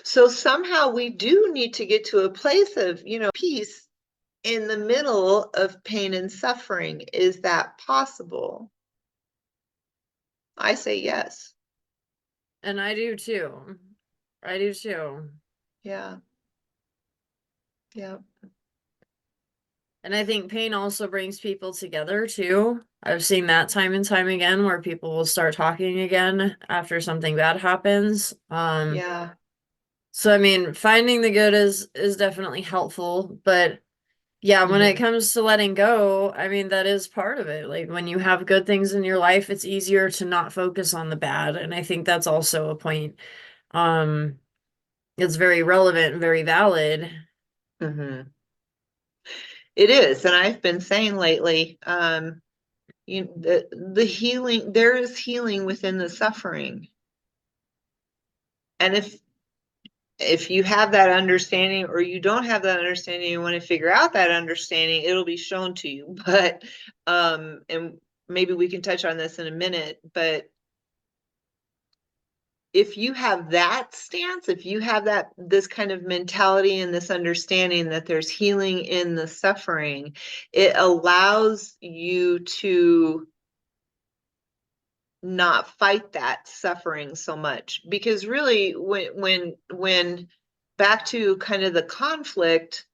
So somehow we do need to get to a place of, peace in the middle of pain and suffering. Is that possible? I say yes. And I do too. I do too. Yeah. Yeah. And I think pain also brings people together too. I've seen that time and time again where people will start talking again after something bad happens. Yeah. So I mean, finding the good is definitely helpful, but yeah, when it Hmm. comes to letting go, I mean, that is part of it. Like when you have good things in your life, it's easier to not focus on the bad, and I think that's also a point. Um, it's very relevant and very valid. Hmm. It is. And I've been saying lately, the healing, there is healing within the suffering. And if you have that understanding or you don't have that understanding, you want to figure out that understanding, it'll be shown to you. But and maybe we can touch on this in a minute, but if you have that stance, if you have this kind of mentality and this understanding that there's healing in the suffering, it allows you to not fight that suffering so much. Because really, when back to kind of the conflict,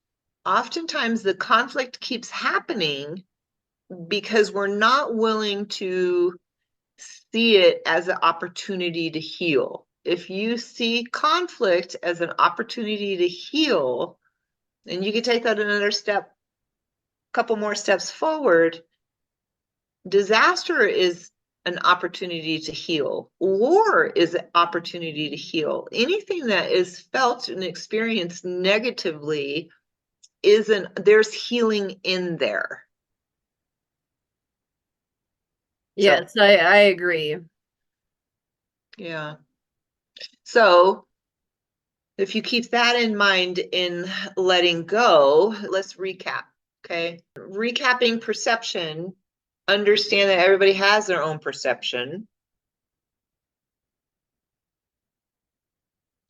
oftentimes the conflict keeps happening because we're not willing to see it as an opportunity to heal. If you see conflict as an opportunity to heal, and you can take that another step, couple more steps forward, disaster is an opportunity to heal. War is an opportunity to heal. Anything that is felt and experienced negatively there's healing in there. So, Yes, I agree. yeah. So if you keep that in mind in letting go, let's recap. Okay. Recapping perception, understand that everybody has their own perception.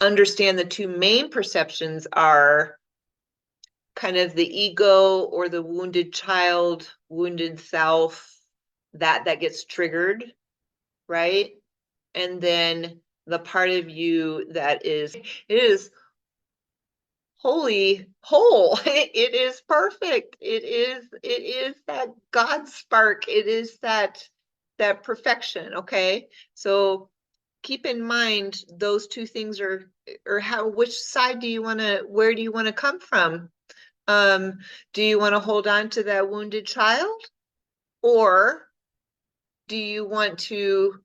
Understand the two main perceptions are kind of the ego or the wounded child, wounded self, that gets triggered, right? And then the part of you that it is holy whole. It is perfect. It is that God spark. It is that perfection. Okay. So keep in mind those two things are, or how, which side do you want to, where do you want to come from? um do you want to hold on to that wounded child, or do you want to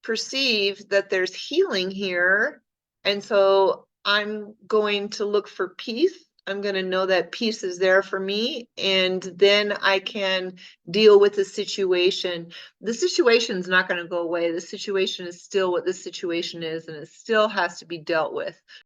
perceive that there's healing here? And so I'm going to look for peace. I'm going to know that peace is there for me. And then I can deal with the situation. The situation's not going to go away. The situation is still what the situation is, and it still has to be dealt with.